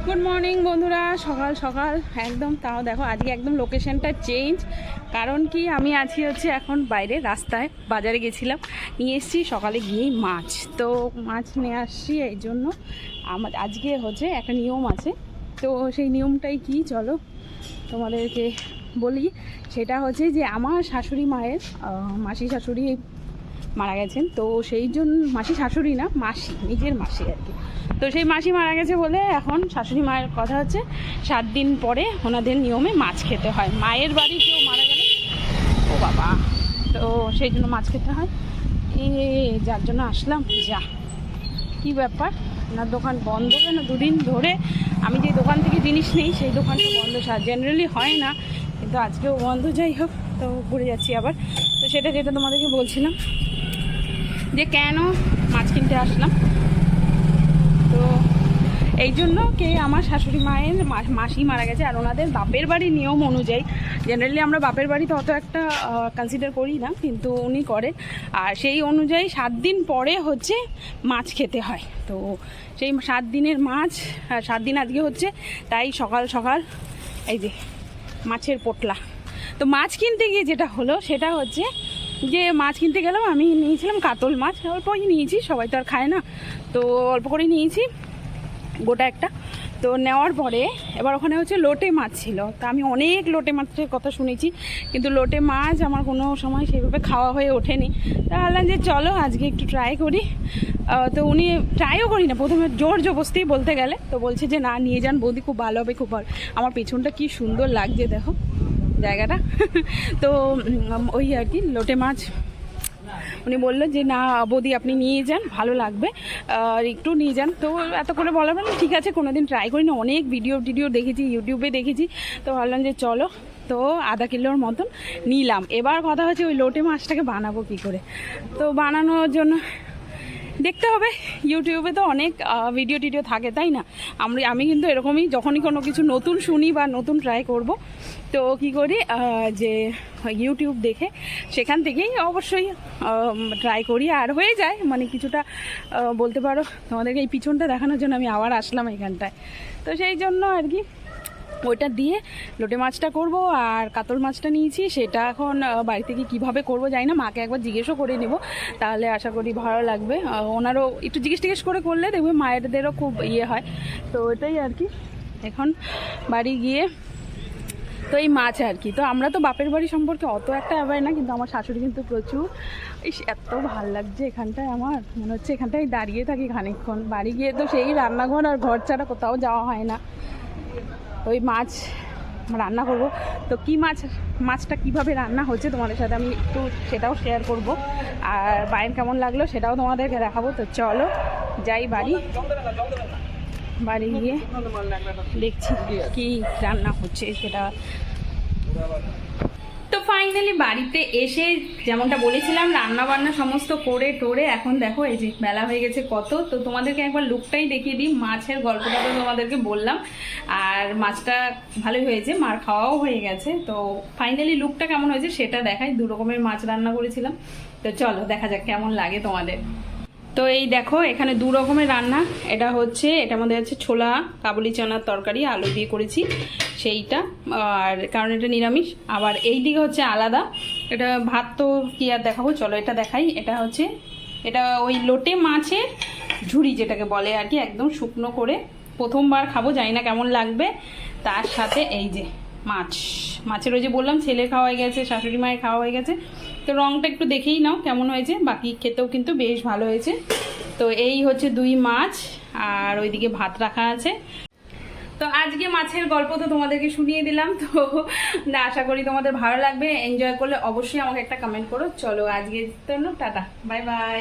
Good morning বন্ধুরা, সকাল সকাল একদম। তাও দেখো আজকে একদম লোকেশনটা চেঞ্জ। কারণ কি, আমি আছি হচ্ছে এখন বাইরে রাস্তায়, বাজারে গেছিলাম, নিয়ে এসেছি সকালে গিয়েই মাছ। তো মাছ নিয়ে আসছি, এই জন্য আমার আজকে হচ্ছে একটা নিয়ম আছে। তো সেই নিয়মটাই কি চলো তোমাদেরকে বলি। সেটা হচ্ছে যে আমার শাশুড়ি মায়ের মাসি শাশুড়ি মারা গেছেন। তো সেই জন্য মাসি শাশুড়ি না, মাসি, নিজের মাসি আর কি। তো সেই মাসি মারা গেছে বলে এখন শাশুড়ি মায়ের কথা হচ্ছে 7 দিন পরে ওনাদের নিয়মে মাছ খেতে হয়। মায়ের বাড়ি কেউ মারা গেলে, ও বাবা, তো সেই জন্য মাছ খেতে হয়। যার জন্য আসলাম। যা কি ব্যাপার, ওনার দোকান বন্ধ কেন 2 দিন ধরে? আমি যে দোকান থেকে জিনিস নিই সেই দোকানটা বন্ধ, জেনারেলি হয় না, কিন্তু আজকেও বন্ধ। যাই হোক, তো ঘুরে যাচ্ছি আবার। তো সেটা যেটা তোমাদেরকে বলছিলাম যে কেন মাছ কিনতে আসলাম। তো এই জন্য কে আমার শাশুড়ি মায়ের মাসি মারা গেছে, আর ওনাদের বাপের বাড়ির নিয়ম অনুযায়ী, জেনারেলি আমরা বাপের বাড়িতে অত একটা কনসিডার করি না, কিন্তু উনি করেন। আর সেই অনুযায়ী 7 দিন পরে হচ্ছে মাছ খেতে হয়। তো সেই 7 দিনের মাছ, 7 দিন আজকে হচ্ছে, তাই সকাল সকাল এই যে মাছের পোটলা। তো মাছ কিনতে গিয়ে যেটা হলো সেটা হচ্ছে যে মাছ কিনতে গেলাম, আমি নিয়েছিলাম কাতল মাছ, অল্পই নিয়েছি, সবাই তো আর খায় না, তো অল্প করে নিয়েছি গোটা একটা। তো নেওয়ার পরে এবার ওখানে হচ্ছে লোটে মাছ ছিল। তো আমি অনেক লোটে মাছের কথা শুনেছি, কিন্তু লোটে মাছ আমার কোনো সময় সেভাবে খাওয়া হয়ে ওঠেনি। তা ভাবলাম যে চলো আজকে একটু ট্রাই করি। তো উনি ট্রাইও করি না, প্রথমে জোর জবস্তি বলতে গেলে, তো বলছে যে না, নিয়ে যান বৌদি, খুব ভালো হবে, খুব ভালো। আমার পেছনটা কি সুন্দর লাগছে দেখো জায়গাটা। তো ওই আর কি লোটে মাছ উনি বললো যে না বৌদি আপনি নিয়ে যান, ভালো লাগবে, আর একটু নিয়ে যান। তো এত করে বলা মানে ঠিক আছে, কোনো দিন ট্রাই করি না, অনেক ভিডিও দেখেছি, ইউটিউবে দেখেছি, তো ভাবলাম যে চলো। তো আধা কিলোর মতন নিলাম। এবার কথা হচ্ছে ওই লোটে মাছটাকে বানাবো কী করে। তো বানানোর জন্য দেখতে হবে, ইউটিউবে তো অনেক ভিডিও থাকে, তাই না? আমি কিন্তু এরকমই, যখনই কোনো কিছু নতুন শুনি বা নতুন ট্রাই করব, তো কী করি যে ইউটিউব দেখে সেখান থেকেই অবশ্যই ট্রাই করি, আর হয়ে যায়, মানে কিছুটা বলতে পারো। তোমাদেরকে এই পিছনটা দেখানোর জন্য আমি আবার আসলাম এখানটায়। তো সেই জন্য আর কি ওইটা দিয়ে লোটে মাছটা করব। আর কাতল মাছটা নিয়েছি, সেটা এখন বাড়িতে গিয়ে কীভাবে করবো জানি না, মাকে একবার জিজ্ঞেসও করে নেব, তাহলে আশা করি ভালো লাগবে। ওনারও একটু জিজ্ঞেস করে করলে দেখবে মায়েরদেরও খুব ইয়ে হয়। তো ওইটাই আর কি, এখন বাড়ি গিয়ে তো এই মাছ আর কি। তো আমরা তো বাপের বাড়ি সম্পর্কে অত একটা অ্যাওয়্যার না, কিন্তু আমার শাশুড়ি কিন্তু প্রচুর। এত ভাল লাগছে এখানটায়, আমার মনে হচ্ছে এখানটায় দাঁড়িয়ে থাকি খানিকক্ষণ। বাড়ি গিয়ে তো সেই রান্নাঘর আর ঘর ছাড়া কোথাও যাওয়া হয় না। ওই মাছ রান্না করব। তো কি মাছটা কিভাবে রান্না হচ্ছে তোমাদের সাথে আমি একটু সেটাও শেয়ার করব, আর বাইরে কেমন লাগলো সেটাও তোমাদেরকে দেখাবো। তো চলো যাই বাড়ি গিয়ে দেখছি কি রান্না হচ্ছে সেটা। তো ফাইনালি বাড়িতে এসে যেমনটা বলেছিলাম, রান্না বান্না সমস্ত করে টোরে এখন দেখো এই যে বেলা হয়ে গেছে কত। তো তোমাদেরকে একবার লুকটাই দেখিয়ে দিই। মাছের গল্পটা তো তোমাদেরকে বললাম, আর মাছটা ভালোই হয়েছে, মার খাওয়াও হয়ে গেছে। তো ফাইনালি লুকটা কেমন হয়েছে সেটা দেখাই। 2 রকমের মাছ রান্না করেছিলাম, তো চলো দেখা যাক কেমন লাগে তোমাদের। তো এই দেখো এখানে 2 রকমের রান্না। এটা হচ্ছে, এটার মধ্যে আছে ছোলা কাবুলি চানার তরকারি, আলু দিয়ে করেছি সেইটা, আর কারণ এটা নিরামিষ। আবার এই দিকে হচ্ছে আলাদা, এটা ভাত তো কি আর দেখাবো, চলো এটা দেখাই। এটা ওই লোটে মাছের ঝুড়ি যেটাকে বলে আর কি, একদম শুকনো করে, প্রথমবার খাবো, জানি না কেমন লাগবে। তার সাথে এই যে মাছের ওই যে বললাম ছেলের খাওয়া হয়ে গেছে, শাশুড়ি মায়ের খাওয়া হয়ে গেছে। তো রঙটা একটু দেখেই নাও কেমন হয়েছে, বাকি খেতেও কিন্তু বেশ ভালো হয়েছে। তো এই হচ্ছে 2 মাছ, আর ওইদিকে ভাত রাখা আছে। তো আজকে মাছের গল্প তো তোমাদেরকে শুনিয়ে দিলাম। তো আশা করি তোমাদের ভালো লাগবে, এনজয় করলে অবশ্যই আমাকে একটা কমেন্ট করো। চলো আজকে জন্য টাটা, বাই বাই।